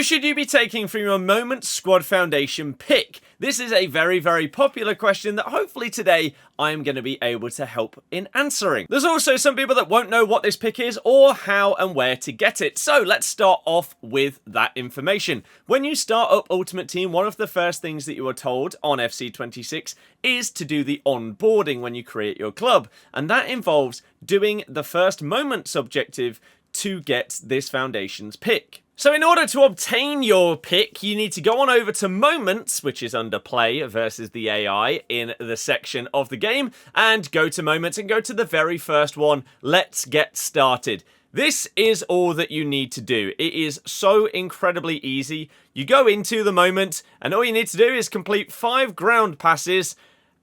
Who should you be taking from your Moment Squad Foundation pick? This is a very, very popular question that hopefully today I'm going to be able to help in answering. There's also some people that won't know what this pick is or how and where to get it. So let's start off with that information. When you start up Ultimate Team, one of the first things that you are told on FC26 is to do the onboarding when you create your club. And that involves doing the first Moments objective to get this Foundation's pick. So in order to obtain your pick, you need to go on over to Moments, which is under Play versus the AI in the section of the game, and go to Moments and go to the very first one. Let's get started. This is all that you need to do. It is so incredibly easy. You go into the moment, and all you need to do is complete 5 ground passes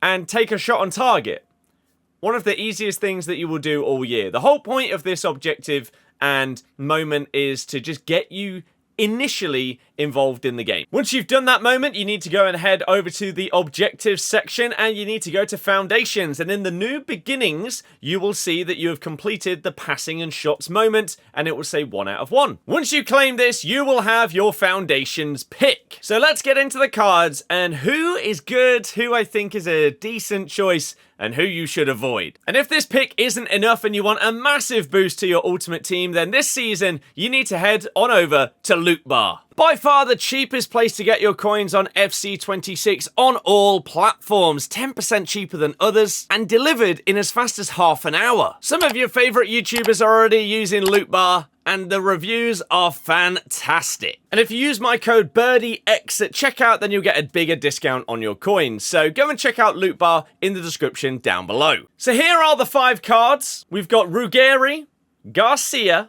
and take a shot on target. One of the easiest things that you will do all year. The whole point of this objective and moment is to just get you initially involved in the game. Once you've done that moment, you need to go and head over to the objectives section and you need to go to foundations, and in the new beginnings you will see that you have completed the passing and shots moment and it will say 1 out of 1. Once you claim this, you will have your foundations pick. So let's get into the cards and who is good, who I think is a decent choice and who you should avoid. And if this pick isn't enough and you want a massive boost to your ultimate team, then this season you need to head on over to Loot Bar. By far the cheapest place to get your coins on FC26 on all platforms, 10% cheaper than others, and delivered in as fast as half an hour. Some of your favourite YouTubers are already using Loot Bar, and the reviews are fantastic. And if you use my code BirdieX at checkout, then you'll get a bigger discount on your coins. So go and check out Loot Bar in the description down below. So here are the 5 cards. We've got Ruggeri, Garcia,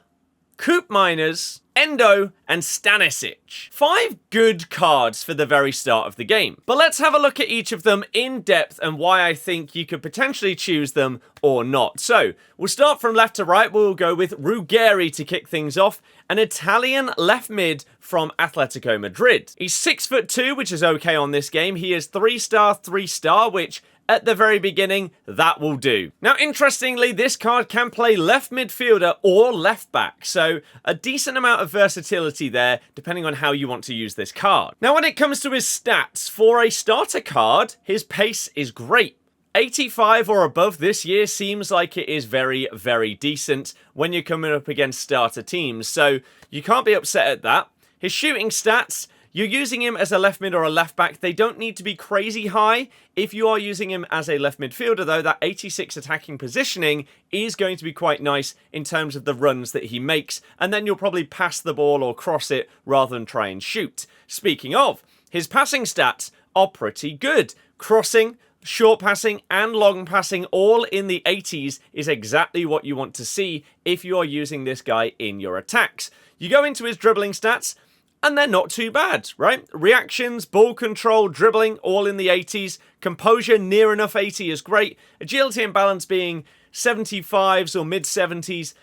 Koopmeiners, Endo, and Stannisic. 5 good cards for the very start of the game. But let's have a look at each of them in depth and why I think you could potentially choose them or not. So, we'll start from left to right. We'll go with Ruggeri to kick things off, an Italian left mid from Atletico Madrid. He's 6'2", which is okay on this game. He is 3-star, 3-star, which at the very beginning, that will do. Now, interestingly, this card can play left midfielder or left back, so a decent amount of versatility there, depending on how you want to use this card. Now, when it comes to his stats, for a starter card, his pace is great. 85 or above this year seems like it is very, very decent when you're coming up against starter teams, so you can't be upset at that. His shooting stats, you're using him as a left mid or a left back. They don't need to be crazy high. If you are using him as a left midfielder, though, that 86 attacking positioning is going to be quite nice in terms of the runs that he makes. And then you'll probably pass the ball or cross it rather than try and shoot. Speaking of, his passing stats are pretty good. Crossing, short passing and long passing all in the 80s is exactly what you want to see if you are using this guy in your attacks. You go into his dribbling stats, and they're not too bad, right? Reactions, ball control, dribbling, all in the 80s. Composure, near enough 80 is great. Agility and balance being 75s or mid-70s.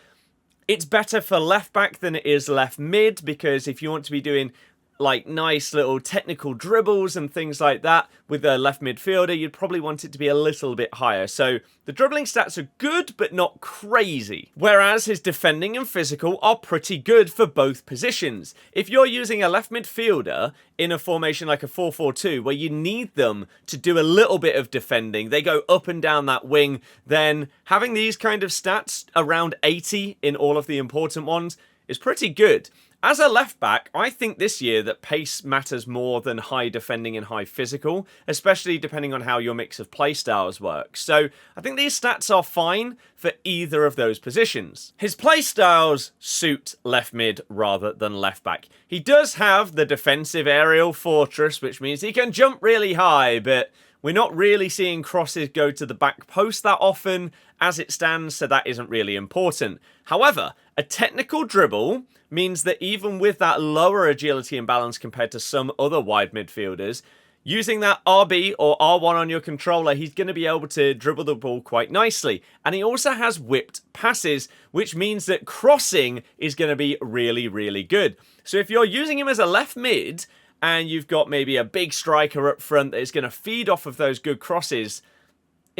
It's better for left back than it is left mid, because if you want to be doing like nice little technical dribbles and things like that with a left midfielder, you'd probably want it to be a little bit higher. So the dribbling stats are good, but not crazy. Whereas his defending and physical are pretty good for both positions. If you're using a left midfielder in a formation like a 4-4-2, where you need them to do a little bit of defending, they go up and down that wing, then having these kind of stats around 80 in all of the important ones is pretty good. As a left back, I think this year that pace matters more than high defending and high physical, especially depending on how your mix of play styles works. So I think these stats are fine for either of those positions. His play styles suit left mid rather than left back. He does have the defensive aerial fortress, which means he can jump really high, but we're not really seeing crosses go to the back post that often as it stands, so that isn't really important. However, a technical dribble means that even with that lower agility and balance compared to some other wide midfielders, using that RB or R1 on your controller, he's going to be able to dribble the ball quite nicely. And he also has whipped passes, which means that crossing is going to be really, really good. So if you're using him as a left mid, and you've got maybe a big striker up front that is going to feed off of those good crosses,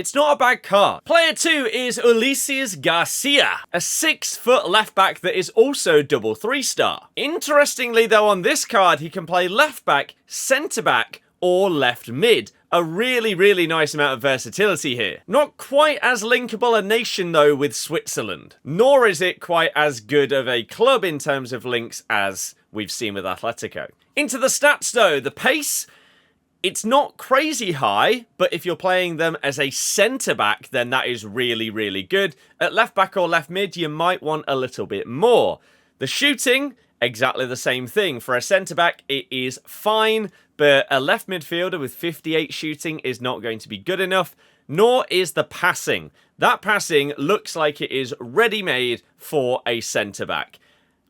It's not a bad card. Player 2 is Ulises Garcia, a 6-foot left back that is also double 3-star. Interestingly though, on this card he can play left back, centre back or left mid. A really, really nice amount of versatility here. Not quite as linkable a nation though with Switzerland, nor is it quite as good of a club in terms of links as we've seen with Atletico. Into the stats though, the pace, it's not crazy high, but if you're playing them as a centre-back, then that is really, really good. At left-back or left-mid, you might want a little bit more. The shooting, exactly the same thing. For a centre-back, it is fine, but a left midfielder with 58 shooting is not going to be good enough, nor is the passing. That passing looks like it is ready-made for a centre-back.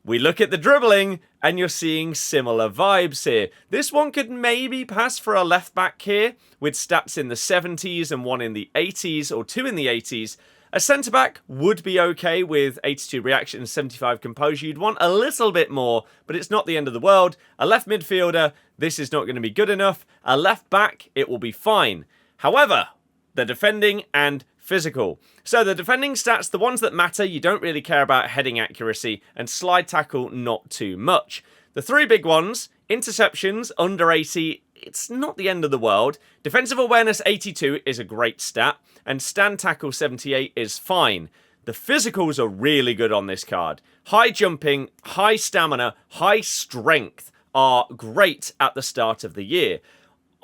We look at the dribbling, and you're seeing similar vibes here. This one could maybe pass for a left back here, with stats in the 70s and one in the 80s, or two in the 80s. A centre back would be okay with 82 reaction and 75 composure. You'd want a little bit more, but it's not the end of the world. A left midfielder, this is not going to be good enough. A left back, it will be fine. However, the defending and physical. So the defending stats, the ones that matter, you don't really care about heading accuracy, and slide tackle not too much. The three big ones, interceptions under 80, it's not the end of the world. Defensive awareness 82 is a great stat, and stand tackle 78 is fine. The physicals are really good on this card. High jumping, high stamina, high strength are great at the start of the year.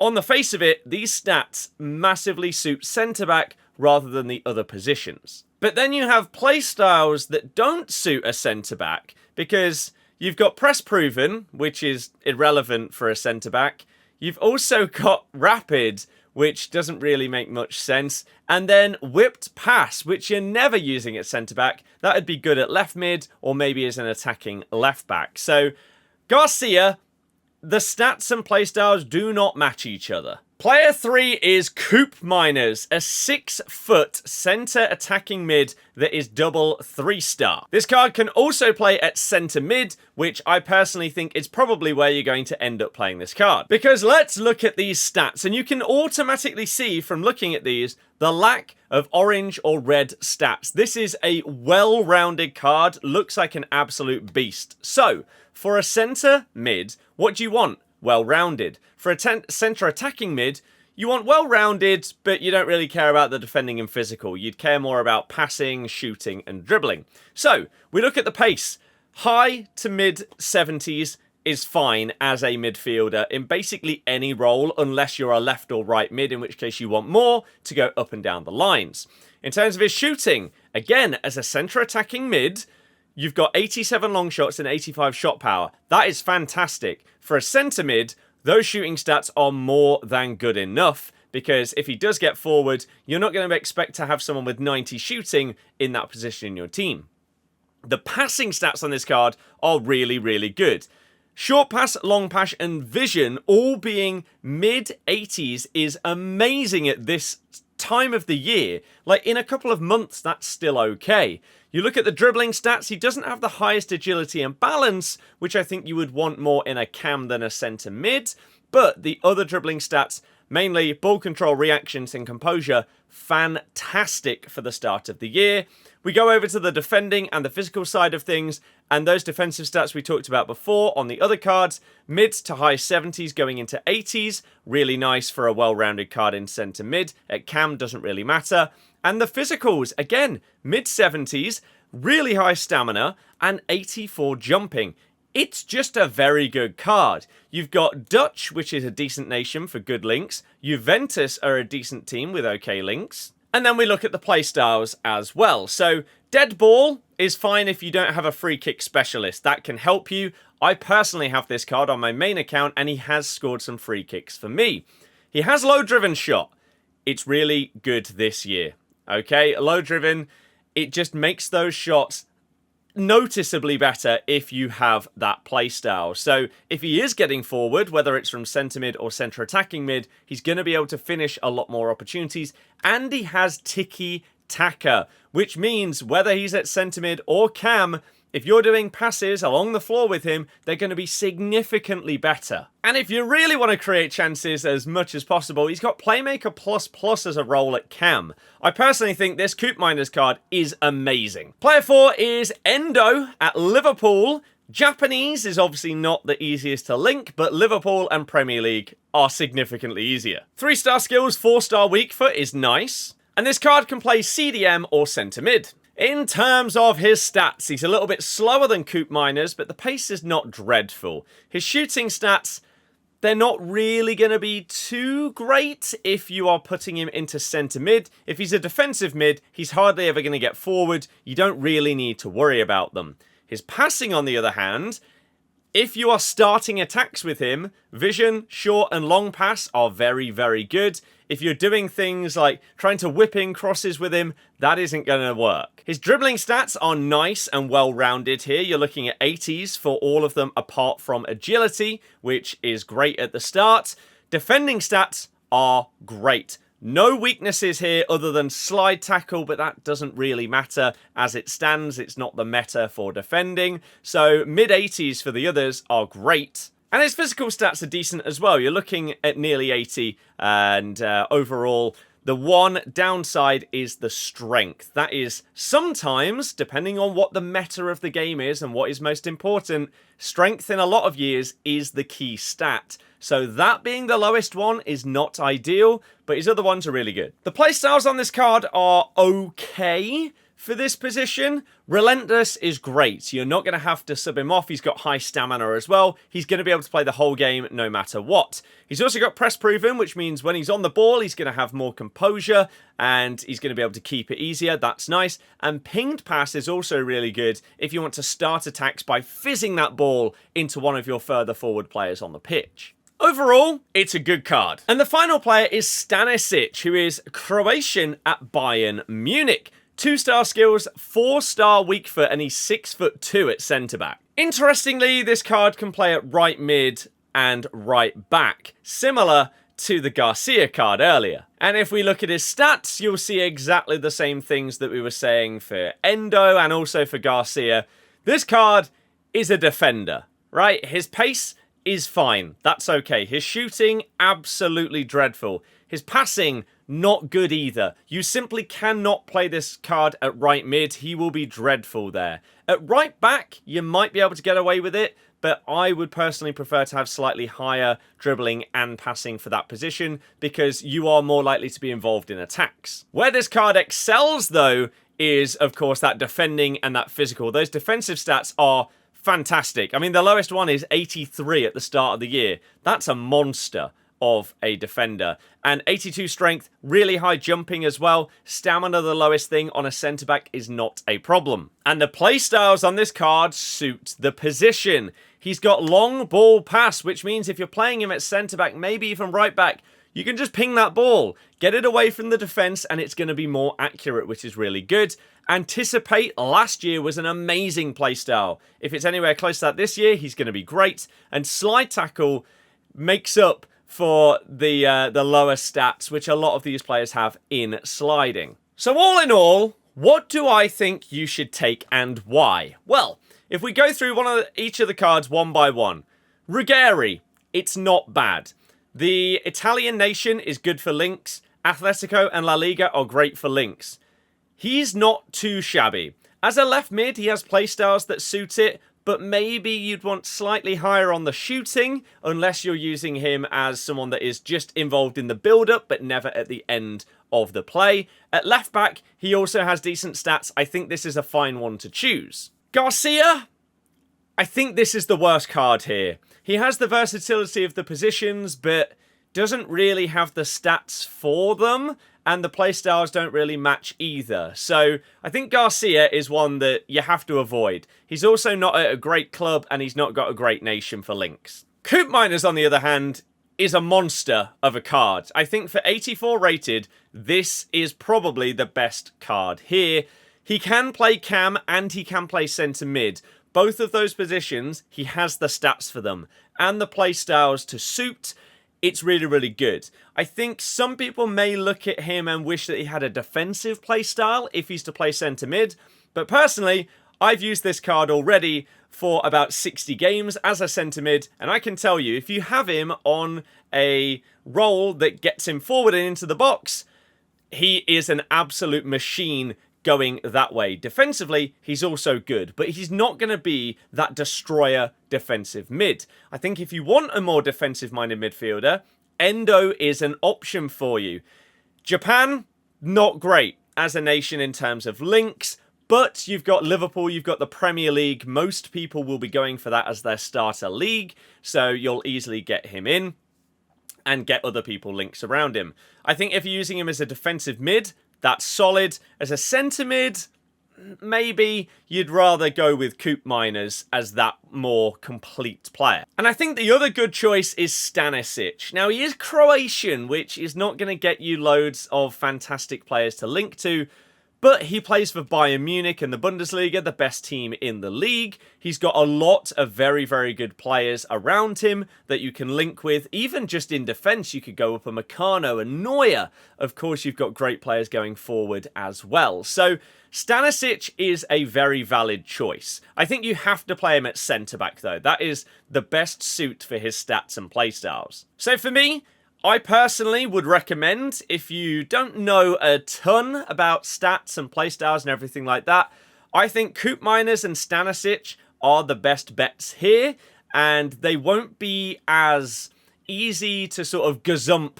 On the face of it, these stats massively suit centre-back rather than the other positions. But then you have play styles that don't suit a centre-back, because you've got press proven, which is irrelevant for a centre-back. You've also got rapid, which doesn't really make much sense. And then whipped pass, which you're never using at centre-back. That would be good at left mid, or maybe as an attacking left-back. So Garcia, the stats and playstyles do not match each other. Player 3 is Koopmeiners, a 6-foot centre attacking mid that is double 3-star. This card can also play at centre mid, which I personally think is probably where you're going to end up playing this card. Because let's look at these stats, and you can automatically see from looking at these the lack of orange or red stats. This is a well-rounded card, looks like an absolute beast. So, for a centre mid, what do you want? Well-rounded. For a centre attacking mid, you want well-rounded, but you don't really care about the defending and physical. You'd care more about passing, shooting, and dribbling. So, we look at the pace. High to mid-70s is fine as a midfielder in basically any role, unless you're a left or right mid, in which case you want more to go up and down the lines. In terms of his shooting, again, as a centre attacking mid, you've got 87 long shots and 85 shot power. That is fantastic. For a centre mid, those shooting stats are more than good enough, because if he does get forward, you're not going to expect to have someone with 90 shooting in that position in your team. The passing stats on this card are really, really good. Short pass, long pass, and vision all being mid-80s is amazing at this time of the year. Like, in a couple of months, that's still okay. You look at the dribbling stats, he doesn't have the highest agility and balance, which I think you would want more in a cam than a centre mid, but the other dribbling stats, mainly ball control, reactions, and composure, fantastic for the start of the year. We go over to the defending and the physical side of things, and those defensive stats we talked about before on the other cards, mid to high 70s going into 80s, really nice for a well-rounded card in centre mid. At cam, doesn't really matter. And the physicals, again, mid-70s, really high stamina, and 84 jumping. It's just a very good card. You've got Dutch, which is a decent nation for good links. Juventus are a decent team with okay links. And then we look at the playstyles as well. So, dead ball is fine if you don't have a free kick specialist. That can help you. I personally have this card on my main account, and he has scored some free kicks for me. He has low driven shot. It's really good this year. Okay, low driven, it just makes those shots noticeably better if you have that playstyle. So if he is getting forward, whether it's from centre mid or centre attacking mid, he's going to be able to finish a lot more opportunities, and he has tiki-taka, which means whether he's at centre mid or cam, if you're doing passes along the floor with him, they're going to be significantly better. And if you really want to create chances as much as possible, he's got Playmaker plus as a role at cam. I personally think this Koopmeiners card is amazing. Player 4 is Endo at Liverpool. Japanese is obviously not the easiest to link, but Liverpool and Premier League are significantly easier. 3-star skills, 4-star weak foot is nice. And this card can play CDM or centre mid. In terms of his stats, he's a little bit slower than Koopmeiners, but the pace is not dreadful. His shooting stats, they're not really going to be too great if you are putting him into centre mid. If he's a defensive mid, he's hardly ever going to get forward. You don't really need to worry about them. His passing, on the other hand, if you are starting attacks with him, vision, short and long pass are very, very good. If you're doing things like trying to whip in crosses with him, that isn't going to work. His dribbling stats are nice and well-rounded here. You're looking at 80s for all of them apart from agility, which is great at the start. Defending stats are great. No weaknesses here other than slide tackle, but that doesn't really matter as it stands. It's not the meta for defending. So mid-80s for the others are great. And his physical stats are decent as well. You're looking at nearly 80 and overall, the one downside is the strength. That is sometimes, depending on what the meta of the game is and what is most important, strength in a lot of years is the key stat. So that being the lowest one is not ideal, but his other ones are really good. The playstyles on this card are okay for this position. Relentless is great. You're not going to have to sub him off. He's got high stamina as well. He's going to be able to play the whole game no matter what. He's also got press proven, which means when he's on the ball, he's going to have more composure and he's going to be able to keep it easier. That's nice. And pinged pass is also really good if you want to start attacks by fizzing that ball into one of your further forward players on the pitch. Overall, it's a good card. And the final player is Stannisic, who is Croatian at Bayern Munich. 2-star skills, 4-star weak foot, and he's 6'2" at centre-back. Interestingly, this card can play at right mid and right back, similar to the Garcia card earlier. And if we look at his stats, you'll see exactly the same things that we were saying for Endo and also for Garcia. This card is a defender, right? His pace is fine. That's okay. His shooting, absolutely dreadful. His passing, not good either. You simply cannot play this card at right mid. He will be dreadful there. At right back, you might be able to get away with it, but I would personally prefer to have slightly higher dribbling and passing for that position because you are more likely to be involved in attacks. Where this card excels, though, is, of course, that defending and that physical. Those defensive stats are fantastic. I mean, the lowest one is 83 at the start of the year. That's a monster of a defender. And 82 strength, really high jumping as well. Stamina, the lowest thing on a centre-back, is not a problem. And the playstyles on this card suit the position. He's got long ball pass, which means if you're playing him at centre-back, maybe even right-back, you can just ping that ball, get it away from the defence, and it's going to be more accurate, which is really good. Anticipate last year was an amazing playstyle. If it's anywhere close to that this year, he's going to be great. And slide tackle makes up for the lower stats, which a lot of these players have in sliding. So all in all, what do I think you should take and why? Well, if we go through each of the cards one by one. Ruggeri, it's not bad. The Italian nation is good for links. Atletico and La Liga are great for links. He's not too shabby. As a left mid, he has playstyles that suit it, but maybe you'd want slightly higher on the shooting, unless you're using him as someone that is just involved in the build-up, but never at the end of the play. At left back, he also has decent stats. I think this is a fine one to choose. Garcia, I think this is the worst card here. He has the versatility of the positions, but doesn't really have the stats for them, and the playstyles don't really match either. So I think Garcia is one that you have to avoid. He's also not at a great club, and he's not got a great nation for links. Koopmeiners, on the other hand, is a monster of a card. I think for 84 rated, this is probably the best card here. He can play cam and he can play centre mid. Both of those positions, he has the stats for them and the play styles to suit. It's really, really good. I think some people may look at him and wish that he had a defensive play style if he's to play centre mid. But personally, I've used this card already for about 60 games as a centre mid, and I can tell you, if you have him on a roll that gets him forward and into the box, he is an absolute machine going that way. Defensively, he's also good, but he's not going to be that destroyer defensive mid. I think if you want a more defensive-minded midfielder, Endo is an option for you. Japan, not great as a nation in terms of links, but you've got Liverpool, you've got the Premier League. Most people will be going for that as their starter league, so you'll easily get him in and get other people links around him. I think if you're using him as a defensive mid, that's solid. As a centre mid, maybe you'd rather go with Koopmeiners as that more complete player. And I think the other good choice is Stannisic. Now, he is Croatian, which is not going to get you loads of fantastic players to link to, but he plays for Bayern Munich in the Bundesliga, the best team in the league. He's got a lot of very, very good players around him that you can link with. Even just in defence, you could go up a Meccano and Neuer. Of course, you've got great players going forward as well. So Stannisic is a very valid choice. I think you have to play him at centre-back, though. That is the best suit for his stats and playstyles. So for me, I personally would recommend, if you don't know a ton about stats and playstyles and everything like that, I think Koopmeiners and Stannisic are the best bets here, and they won't be as easy to sort of gazump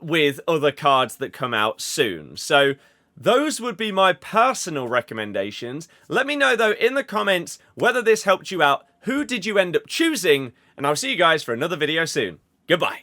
with other cards that come out soon. So those would be my personal recommendations. Let me know, though, in the comments whether this helped you out. Who did you end up choosing? And I'll see you guys for another video soon. Goodbye.